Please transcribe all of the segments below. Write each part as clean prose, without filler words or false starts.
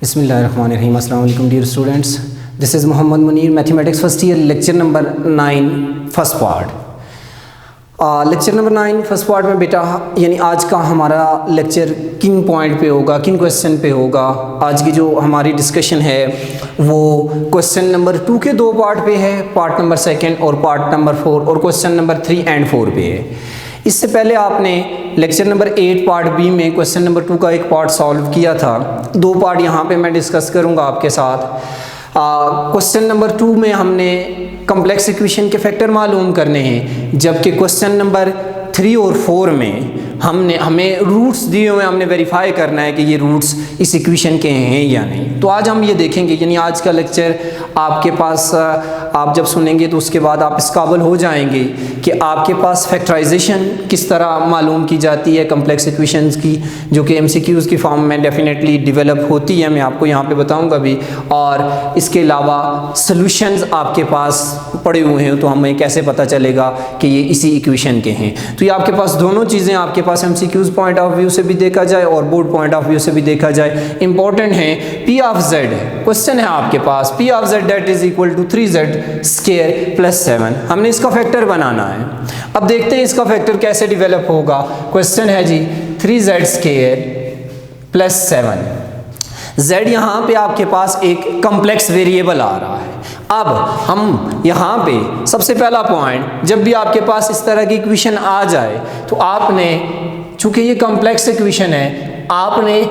बिस्मिल्लाहिर्रहमानिर्रहीम। अस्सलाम वालेकुम dear students, this is Mohammad Munir, mathematics first year, lecture number 9 first part. Lecture number 9 first part में बेटा यानी आज का हमारा लेक्चर किन पॉइंट पे होगा, किन क्वेश्चन पे होगा। आज की जो हमारी डिस्कशन है वो क्वेश्चन नंबर 2 के 2 पार्ट पे है, पार्ट नंबर 2 और पार्ट नंबर 4 और क्वेश्चन नंबर 3 एंड 4 पे है। इससे पहले आपने लेक्चर नंबर 8 पार्ट बी में क्वेश्चन नंबर 2 का एक पार्ट सॉल्व किया था। 2 पार्ट यहाँ पे मैं डिस्कस करूँगा आपके साथ। क्वेश्चन नंबर 2 में हमने कम्प्लेक्स इक्वेशन के फैक्टर मालूम करने हैं, जबकि क्वेश्चन नंबर 3 और 4 में हमें रूट्स दिए हुए हैं, हमने वेरीफाई करना है कि ये रूट्स इस इक्वेशन के हैं या नहीं। तो आज हम ये देखेंगे, यानी आज का लेक्चर आपके पास आप जब सुनेंगे तो उसके बाद आप इस काबिल हो जाएंगे कि आपके पास फैक्टराइजेशन किस तरह मालूम की जाती है कम्प्लेक्स इक्वेशंस की, जो कि MCQs की फॉर्म में डेफिनेटली डेवलप होती है, मैं आपको यहाँ पे बताऊँगा भी। और इसके अलावा सॉल्यूशंस आपके पास पड़े हुए हैं, तो हमें कैसे पता चलेगा कि ये इसी इक्वेशन के हैं। तो ये आपके पास दोनों चीज़ें आपके पास MCQs पॉइंट ऑफ व्यू से भी देखा जाए और बोर्ड पॉइंट ऑफ व्यू से भी देखा जाए, इंपॉर्टेंट है। P ऑफ Z क्वेश्चन है आपके पास, P of Z that is equal to 3Z square plus 7। हमने इसका फैक्टर बनाना है। अब देखते हैं इसका फैक्टर कैसे डेवलप होगा। क्वेश्चन है जी 3Z स्क्वायर प्लस 7। Z यहाँ पे आपके पास एक कम्प्लेक्स वेरिएबल आ रहा है। अब हम यहाँ पे सबसे पहला पॉइंट, जब भी आपके पास इस तरह की इक्वेशन आ जाए तो आपने, चूंकि ये कॉम्प्लेक्स इक्वेशन है, आपने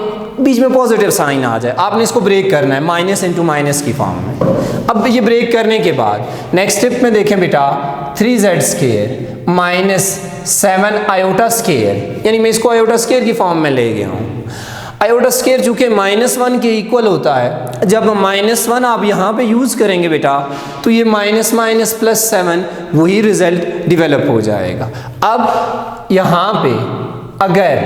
बीच में पॉजिटिव साइन आ जाए, आपने इसको ब्रेक करना है माइनस इंटू माइनस की फॉर्म में। अब ये ब्रेक करने के बाद नेक्स्ट स्टेप में देखें बेटा, 3Z square minus 7 iota square, यानी मैं इसको आयोटा स्क्वायर की फॉर्म में ले गया हूँ। आयोटा स्क्वायर चूँकि -1 के इक्वल होता है, जब -1 आप यहाँ पे यूज़ करेंगे बेटा तो ये माइनस माइनस प्लस 7 वही रिजल्ट डेवलप हो जाएगा। अब यहाँ पे अगर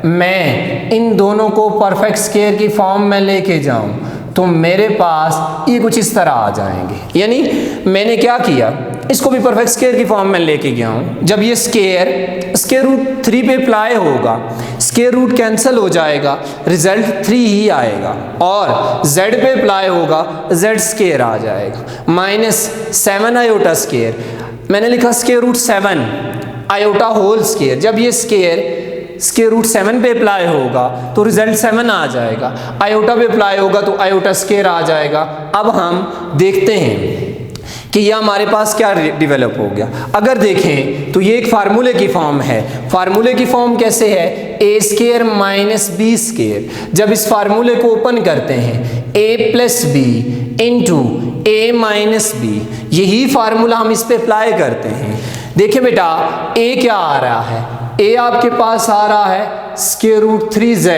मैं इन दोनों को परफेक्ट स्क्वायर की फॉर्म में लेके जाऊँ तो मेरे पास ये कुछ इस तरह आ जाएंगे। यानी मैंने क्या किया, इसको भी परफेक्ट स्क्वायर की फॉर्म में लेके गया हूँ। जब ये स्क्वायर रूट 3 पे अप्लाई होगा, स्क्वायर रूट कैंसिल हो जाएगा, रिजल्ट 3 ही आएगा। और z पे अप्लाई होगा, z स्क्वायर आ जाएगा माइनस 7 आयोटा स्क्वायर। मैंने लिखा square root 7 iota whole square. जब ये स्क्वायर रूट 7 पे अप्लाई होगा तो रिजल्ट 7 आ जाएगा, आयोटा पे अप्लाई होगा तो आयोटा स्क्वायर आ जाएगा। अब हम देखते हैं कि यह हमारे पास क्या डेवलप हो गया। अगर देखें तो ये एक फार्मूले की फॉर्म है। फार्मूले की फॉर्म कैसे है, a square minus b square. जब इस फार्मूले को ओपन करते हैं, a plus B into a minus B, यही फार्मूला हम इस पे अप्लाई करते हैं। देखिए बेटा a क्या आ रहा है, a आपके पास आ रहा है square root 3Z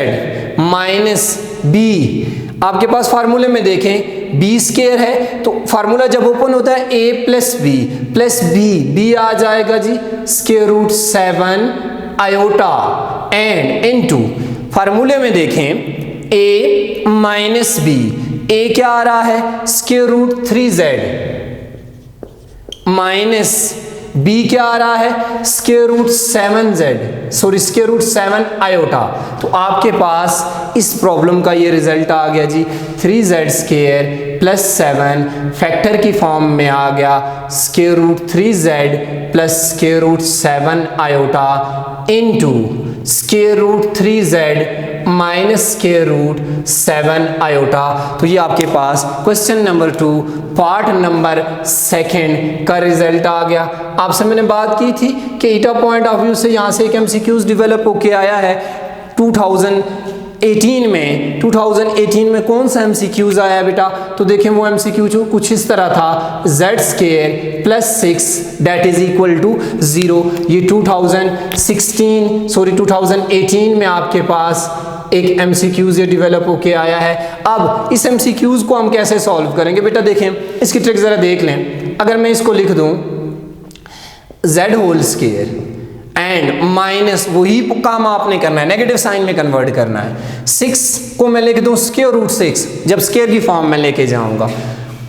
minus b। आपके पास फार्मूले में देखें b स्क्वायर है, तो फार्मूला जब ओपन होता है a प्लस b आ जाएगा जी square root 7 iota and into फार्मूले में देखें a माइनस b, a क्या आ रहा है square root 3Z minus b क्या आ रहा है स्क्वायर रूट 7 आयोटा। तो आपके पास इस प्रॉब्लम का ये रिजल्ट आ गया जी 3Z स्क्वायर प्लस 7 फैक्टर की फॉर्म में आ गया square root 3Z plus square root 7 iota into square root 3Z minus square root 7 iota. तो ये आपके पास क्वेश्चन नंबर 2 पार्ट नंबर 2 का रिजल्ट आ गया। आपसे मैंने बात की थी कि ईटा पॉइंट ऑफ व्यू से यहाँ से एक MCQs डेवलप होके आया है 2018 में कौन सा MCQs आया बेटा, तो देखें वो MCQ जो कुछ इस तरह था, Z square plus 6 that is equal to 0। ये 2018 में आपके पास एक MCQs ये डेवलप होके आया है। अब इस MCQs को हम कैसे सॉल्व करेंगे बेटा, देखें इसकी ट्रिक जरा देख लें। अगर मैं इसको लिख दूं Z whole square and minus, वही काम आपने करना है, नेगेटिव साइन में कन्वर्ट करना है। 6 को मैं लिख दूं स्क्वायर रूट 6, जब स्क्वायर की फॉर्म में लेके जाऊंगा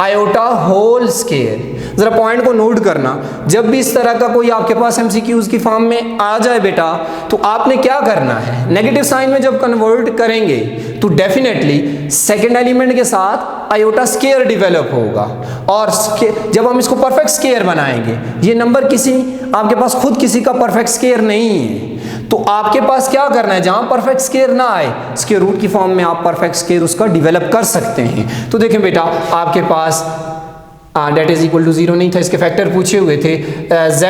आयोटा होल स्क्वायर, ज़रा पॉइंट को नोट करना, जब भी इस तरह का कोई आपके पास एमसीक्यूज़ की फॉर्म में आ जाए बेटा, तो आपने क्या करना है, नेगेटिव साइन में जब कन्वर्ट करेंगे तो डेफिनेटली सेकेंड एलिमेंट के साथ आयोटा स्केयर डेवलप होगा, और जब हम इसको परफेक्ट स्केयर बनाएंगे, ये नंबर किसी आपके पास खुद किसी का परफेक्ट स्केयर नहीं है, तो आपके पास क्या करना है, जहां परफेक्ट स्केयर ना आए स्क्वायर रूट की फॉर्म में आप परफेक्ट स्केयर उसका डेवलप कर सकते हैं। तो देखें बेटा, आपके पास डेट इज इक्वल टू 0 नहीं था, इसके फैक्टर पूछे हुए थे, z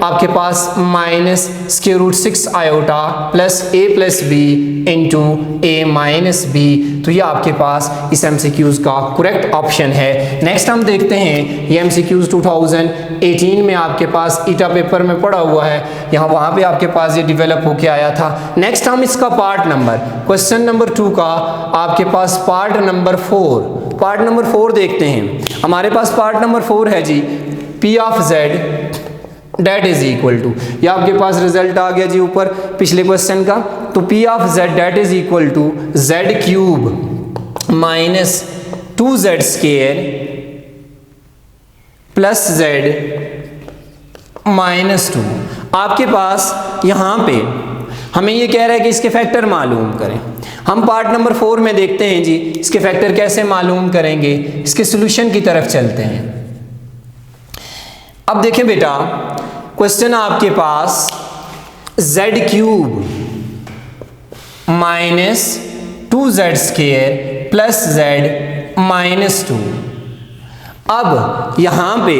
आपके पास minus square root 6 iota plus a plus B into a minus बी, तो ये आपके पास इस एमसीक्यूज़ का करेक्ट ऑप्शन है। नेक्स्ट हम देखते हैं, ये एमसीक्यूज़ 2018 में आपके पास ईटा पेपर में पड़ा हुआ है, वहाँ पे आपके पास ये डेवलप होके आया था। नेक्स्ट हम इसका पार्ट नंबर, क्वेश्चन नंबर 2 का आपके पास पार्ट नंबर 4 देखते हैं। हमारे पास पार्ट नंबर 4 है जी, P of Z that is equal to, ये आपके पास रिजल्ट आ गया जी ऊपर पिछले क्वेश्चन का, तो P of Z that is equal to Z cube minus 2Z square plus Z minus 2। आपके पास यहाँ पे हमें ये कह रहा है कि इसके फैक्टर मालूम करें। हम पार्ट नंबर 4 में देखते हैं जी, इसके फैक्टर कैसे मालूम करेंगे, इसके सॉल्यूशन की तरफ चलते हैं। अब देखें बेटा, क्वेश्चन आपके पास Z cube minus 2Z square plus Z minus 2। अब यहाँ पे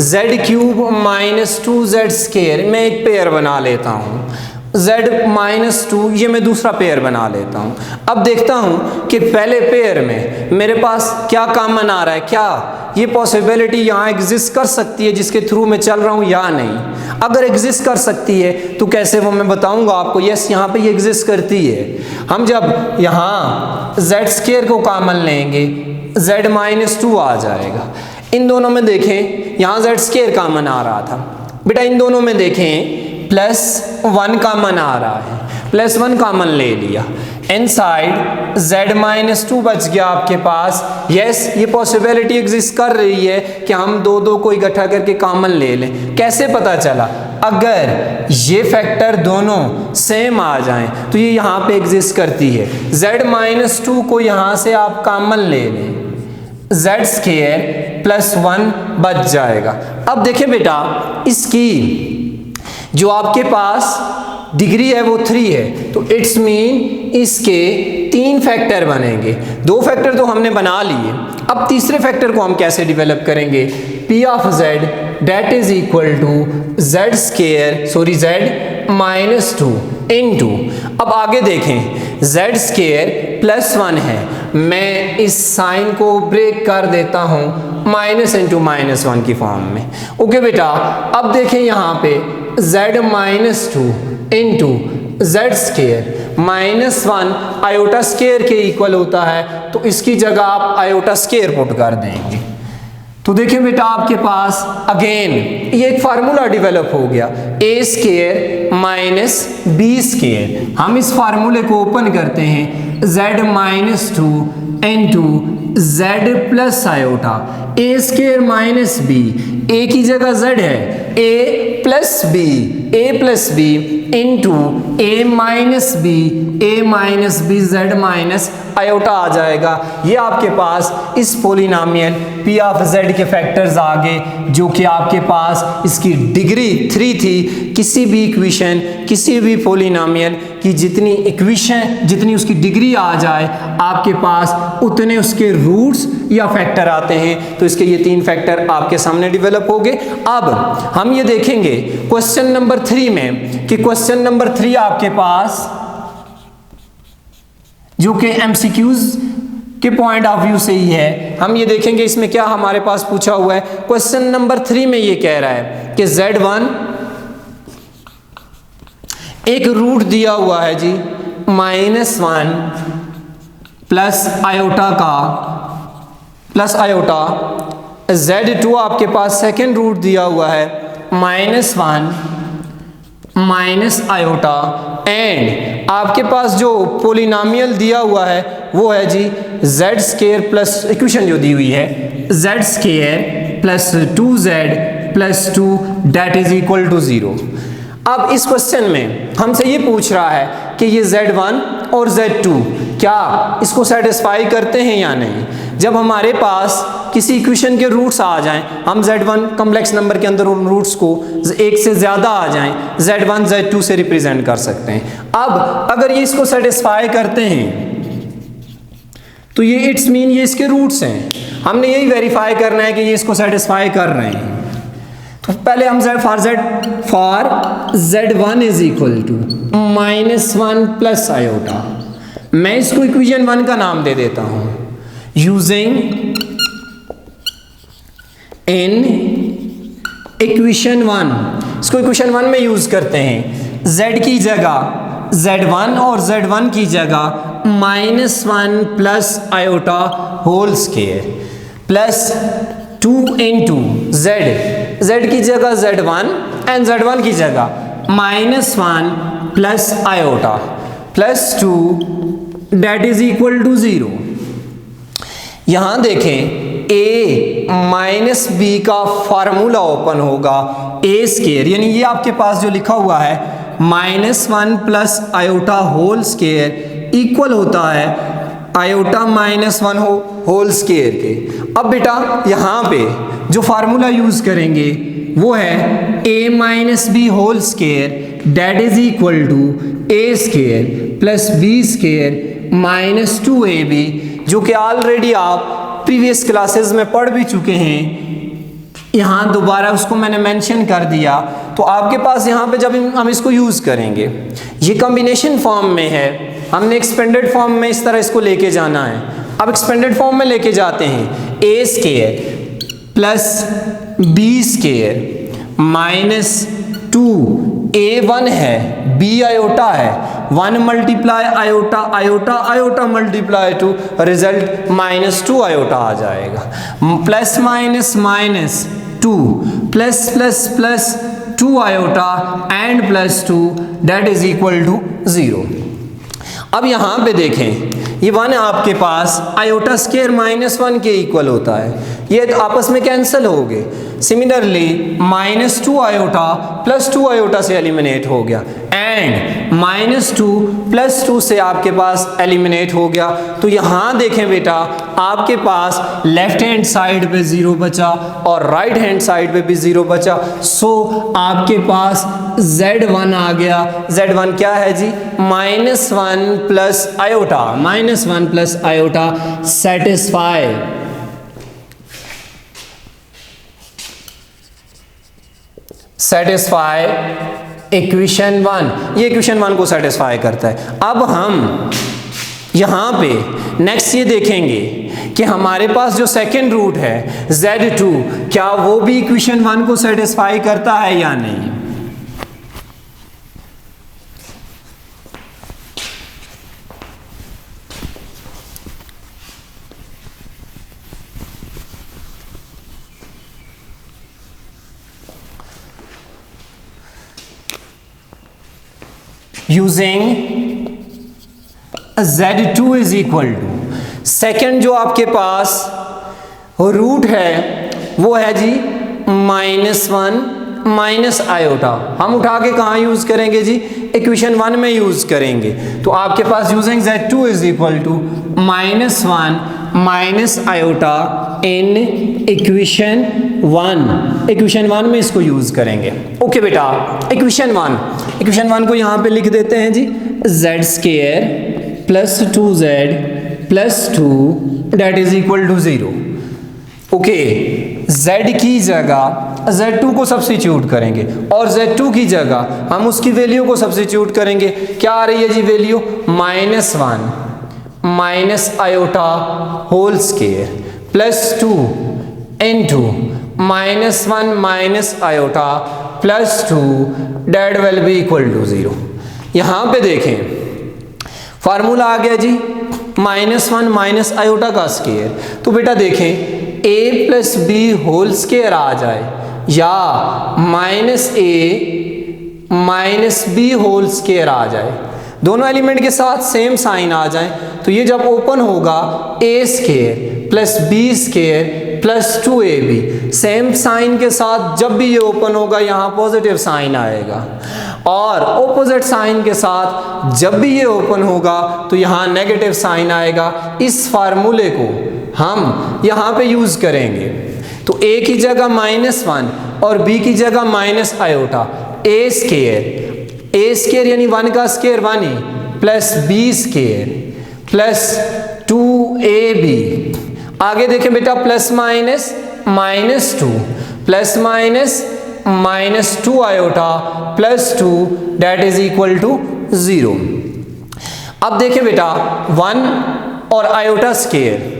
Z cube minus 2Z square मैं एक पेयर बना लेता हूँ, Z माइनस 2 ये मैं दूसरा पेयर बना लेता हूँ। अब देखता हूँ कि पहले पेयर में मेरे पास क्या कॉमन आ रहा है, क्या ये पॉसिबिलिटी यहाँ एग्जिस्ट कर सकती है जिसके थ्रू मैं चल रहा हूँ या नहीं। अगर एग्जिस्ट कर सकती है तो कैसे, वो मैं बताऊँगा आपको। यस, यहाँ पे ये एग्जिस्ट करती है। हम जब यहाँ Z स्क्वायर को कॉमन लेंगे Z माइनस 2 आ जाएगा। इन दोनों में देखें, यहाँ Z स्क्वायर कॉमन आ रहा था बेटा, इन दोनों में देखें प्लस 1 कॉमन आ रहा है, प्लस 1 कॉमन ले लिया, इनसाइड Z माइनस 2 बच गया आपके पास। यस, ये पॉसिबिलिटी एग्जिस्ट कर रही है कि हम दो को इकट्ठा करके कॉमन ले लें। कैसे पता चला, अगर ये फैक्टर दोनों सेम आ जाएं तो ये यहाँ पे एग्जिस्ट करती है। Z माइनस 2 को यहाँ से आप कॉमन ले लें, Z स्क्वायर प्लस 1 बच जाएगा। अब देखें बेटा, इसकी जो आपके पास डिग्री है वो 3 है, तो इट्स मीन इसके 3 फैक्टर बनेंगे। 2 फैक्टर तो हमने बना लिए, अब तीसरे फैक्टर को हम कैसे डेवलप करेंगे। P of Z that is equal to Z minus 2 into, अब आगे देखें Z स्क्वायर प्लस 1 है, मैं इस साइन को ब्रेक कर देता हूँ माइनस इंटू माइनस 1 की फॉर्म में। ओके बेटा, अब देखें यहाँ पे Z minus 2 into Z square minus 1 iota square के इक्वल होता है, तो इसकी जगह आप आयोटा स्क्वायर पुट कर देंगे। तो देखिए बेटा, आपके पास अगेन ये एक फार्मूला डेवलप हो गया, A square minus B square. हम इस फार्मूले को ओपन करते हैं, Z minus 2 into Z plus iota, A square minus B, A की जगह Z है, A plus B into A minus B Z minus iota आ जाएगा। ये आपके पास इस पोलिनोमियल P ऑफ Z के फैक्टर्स आ गए, जो कि आपके पास इसकी डिग्री 3 थी। किसी भी इक्वेशन, किसी भी पोलिनोमियल की जितनी उसकी डिग्री आ जाए, आपके पास उतने उसके रूट्स या फैक्टर आते हैं। तो इसके ये 3 फैक्टर आपके सामने डेवलप हो गए। अब हम ये देखेंगे क्वेश्चन नंबर 3 में कि क्वेश्चन नंबर 3 आपके पास जो कि एमसीक्यूज के पॉइंट ऑफ व्यू से ही है, हम ये देखेंगे इसमें क्या हमारे पास पूछा हुआ है। क्वेश्चन नंबर 3 में ये कह रहा है कि Z1 एक रूट दिया हुआ है जी -1 प्लस आयोटा, Z2 आपके पास सेकेंड रूट दिया हुआ है -1 माइनस आयोटा, एंड आपके पास जो पोलिनोमियल दिया हुआ है वो है जी Z स्क्वायर प्लस, इक्वेशन जो दी हुई है Z square plus 2z plus 2 that is equal to 0। अब इस क्वेश्चन में हमसे ये पूछ रहा है कि ये z1 और z2 क्या इसको सेटिस्फाई करते हैं या नहीं। जब हमारे पास किसी इक्वेशन के रूट्स आ जाएं, हम z1 कॉम्प्लेक्स नंबर के अंदर उन रूट्स को एक से ज़्यादा आ जाएं, z1 z2 से रिप्रेजेंट कर सकते हैं। अब अगर ये इसको सेटिस्फाई करते हैं तो ये इट्स मीन ये इसके रूट्स हैं। हमने यही वेरीफाई करना है कि ये इसको सेटिस्फाई कर रहे हैं। तो पहले हम for z1 is equal to -1 plus iota, मैं इसको इक्वेशन 1 का नाम दे देता हूं। यूजिंग इन इक्वेशन 1, इसको इक्वेशन 1 में यूज करते हैं। z की जगह z1 और z1 की जगह -1 plus iota whole square plus 2 into z की जगह z1 एंड z1 की जगह -1 plus iota plus 2 that is equal to 0। यहां देखें a माइनस बी का फार्मूला ओपन होगा, ए स्क्वायर यानी ये आपके पास जो लिखा हुआ है -1 plus iota whole square equal होता है आयोटा -1 होल स्क्वायर के। अब बेटा यहाँ पे जो फार्मूला यूज करेंगे वो है a minus B whole square that is equal to A square plus B square minus 2ab, जो कि ऑलरेडी आप प्रीवियस क्लासेस में पढ़ भी चुके हैं। यहाँ दोबारा उसको मैंने मेंशन कर दिया। तो आपके पास यहाँ पे जब हम इसको यूज करेंगे, ये कॉम्बिनेशन फॉर्म में है, हमने एक्सपेंडेड फॉर्म में इस तरह इसको लेके जाना है। अब एक्सपेंडेड फॉर्म में लेके जाते हैं A square plus B square minus 2 a1 है b आयोटा है 1 multiply iota iota iota multiply 2 result -2 iota आ जाएगा। Plus minus minus 2 plus plus plus 2 iota and plus 2 that is equal to 0। अब यहाँ पे देखें ये 1 आपके पास आयोटा स्क्वायर -1 के इक्वल होता है, ये तो आपस में कैंसिल हो गए। सिमिलरली -2 आयोटा प्लस 2 आयोटा से एलिमिनेट हो गया एंड -2 प्लस 2 से आपके पास एलिमिनेट हो गया। तो यहाँ देखें बेटा आपके पास लेफ्ट हैंड साइड पे 0 बचा और राइट हैंड साइड पे भी 0 बचा। सो आपके पास z1 आ गया। z1 क्या है जी? -1 plus iota, -1 plus iota satisfy equation 1, ये इक्वेशन 1 को सेटिस्फाई करता है। अब हम यहाँ पे नेक्स्ट ये देखेंगे कि हमारे पास जो सेकेंड रूट है z2 क्या वो भी इक्वेशन 1 को सेटिस्फाई करता है या नहीं। Using z2 is equal to second जो आपके पास रूट है वो है जी -1 माइनस आयोटा। हम उठा के कहाँ यूज करेंगे जी? इक्वेशन 1 में यूज करेंगे। तो आपके पास using z2 is equal to -1 minus iota in equation 1। Equation 1 में इसको यूज करेंगे। ओके बेटा, इक्वेशन 1 को यहाँ पे लिख देते हैं जी z square plus 2z plus 2 that is equal to 0। Okay, z की जगह z2 को सब्स्टिट्यूट करेंगे और z2 की जगह हम उसकी वैल्यू को सब्स्टिट्यूट करेंगे। क्या आ रही है जी value? -1 minus iota whole square plus 2 into -1 minus iota plus 2 that will be equal to 0। यहाँ पे देखें फार्मूला आ गया जी -1 माइनस आयोटा का स्क्वायर। तो बेटा देखें a plus B whole square आ जाए या -a minus B whole square आ जाए, दोनों एलिमेंट के साथ सेम साइन आ जाए, तो ये जब ओपन होगा a square plus B square plus 2ab। Same sign के साथ जब भी ये ओपन होगा यहाँ पॉजिटिव साइन आएगा, और ऑपोजिट साइन के साथ जब भी ये ओपन होगा तो यहाँ नेगेटिव साइन आएगा। इस फार्मूले को हम यहाँ पे यूज़ करेंगे, तो a की जगह -1 और b की जगह माइनस आयोटा, a स्केयर यानी 1 का स्केयर 1 ही, plus b square plus 2ab। आगे देखें बेटा, plus minus -2 plus minus 2 iota plus 2 that is equal to 0। अब देखें बेटा, 1 और आयोटा स्केयर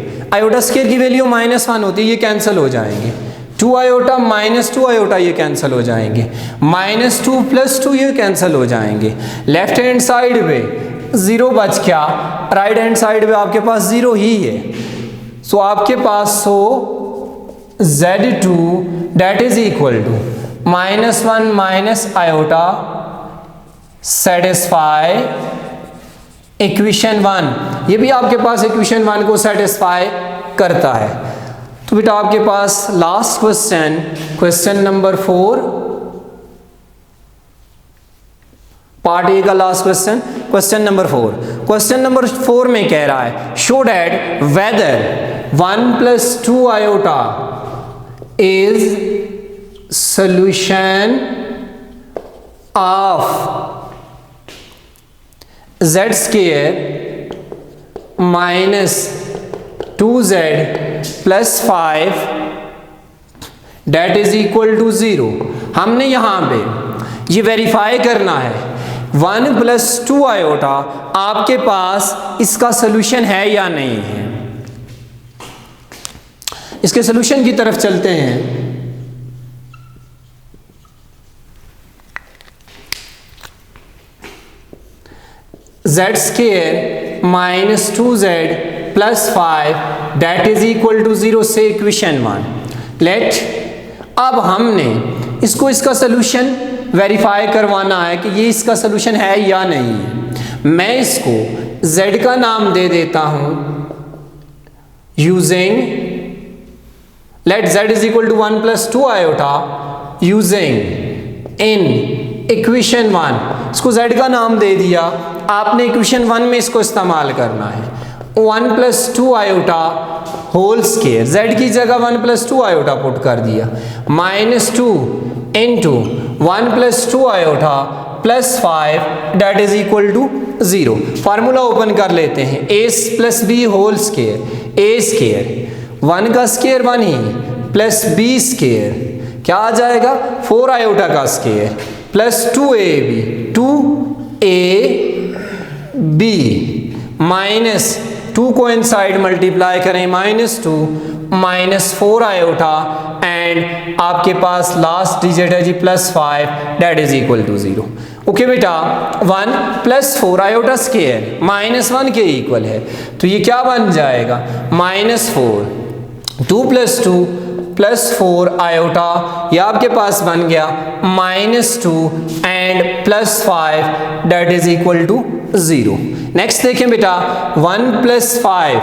की वैल्यू -1 होती है, ये कैंसिल हो जाएंगे। 2 आयोटा -2 आयोटा ये कैंसिल हो जाएंगे, -2 प्लस 2 ये कैंसिल हो जाएंगे। लेफ्ट हैंड साइड पे 0 बच गया, राइट हैंड साइड पे आपके पास 0 ही है, सो आपके पास Z2 that is equal to -1 minus iota satisfy equation 1। ये भी आपके पास इक्वेशन 1 को सेटिस्फाई करता है। तो बेटा आपके पास last question number 4, part A का last question number 4। Question number 4 में कह रहा है, शो डैट वेदर 1 प्लस 2 आयोटा is solution of z square minus 2z plus 5 that is equal to 0। हमने यहाँ पे ये वेरीफाई करना है 1 प्लस 2 आयोटा आपके पास इसका सोल्यूशन है या नहीं है। इसके सोल्यूशन की तरफ चलते हैं। z square minus 2z plus 5 that is equal to 0 से इक्वेशन 1। लेट अब हमने इसको इसका सोल्यूशन वेरीफाई करवाना है कि ये इसका सोल्यूशन है या नहीं है। मैं इसको z का नाम दे देता हूं using let z is equal to 1 plus 2 iota using in equation 1। इसको z का नाम दे दिया, आपने इक्वेशन 1 में इसको इस्तेमाल करना है। 1 plus 2 iota whole square, z की जगह 1 प्लस 2 आयोटा पुट कर दिया, -2 into 1 plus 2 iota plus 5 that is equal to 0। Formula open कर लेते हैं, a plus B whole square, a square 1 का स्क्वायर 1 ही प्लस b स्क्वायर क्या आ जाएगा 4 आयोटा का स्क्वायर प्लस 2ab माइनस 2 को इनसाइड मल्टीप्लाई करें -2 माइनस 4 आयोटा एंड आपके पास लास्ट डिजिट है जी +5 that is equal to 0। Okay बेटा 1 प्लस 4 आयोटा स्क्वायर -1 के इक्वल है, तो ये क्या बन जाएगा -4 2 प्लस 2 प्लस 4 आयोटा, ये आपके पास बन गया -2 and +5 that is equal to 0। Next देखें बेटा 1 प्लस 5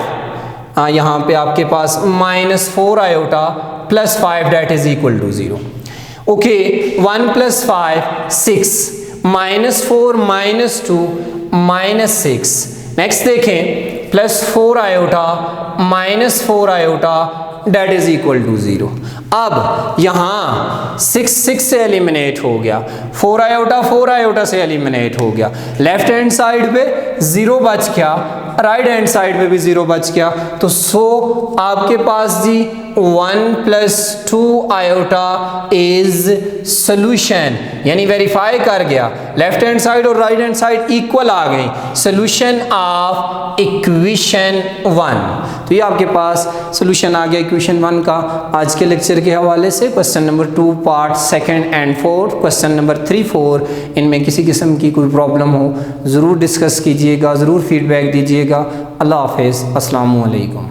यहाँ पे आपके पास -4 iota plus 5 that is equal to 0। Okay 1 plus 5 6 -4 -2 -6। Next देखें +4 iota -4 iota that is equal to 0। अब यहाँ 6 से एलिमिनेट हो गया, 4 आयोटा से एलिमिनेट हो गया, लेफ्ट हैंड साइड पे 0 बच गया, राइट हैंड साइड पे भी 0 बच गया, तो आपके पास जी 1 प्लस 2 आयोटा इज सोल्यूशन, यानी वेरीफाई कर गया, लेफ्ट हैंड साइड और राइट हैंड साइड इक्वल आ गई, सोल्यूशन ऑफ इक्वेशन 1। तो ये आपके पास सोल्यूशन आ गया इक्वेशन 1 का। आज के लेक्चर के हवाले से question number 2 part 2 and 4, question number 3 4 इनमें किसी किस्म की कोई प्रॉब्लम हो ज़रूर डिस्कस कीजिएगा, ज़रूर फीडबैक दीजिएगा। अल्लाह हाफिज़, अस्सलामु अलैकुम।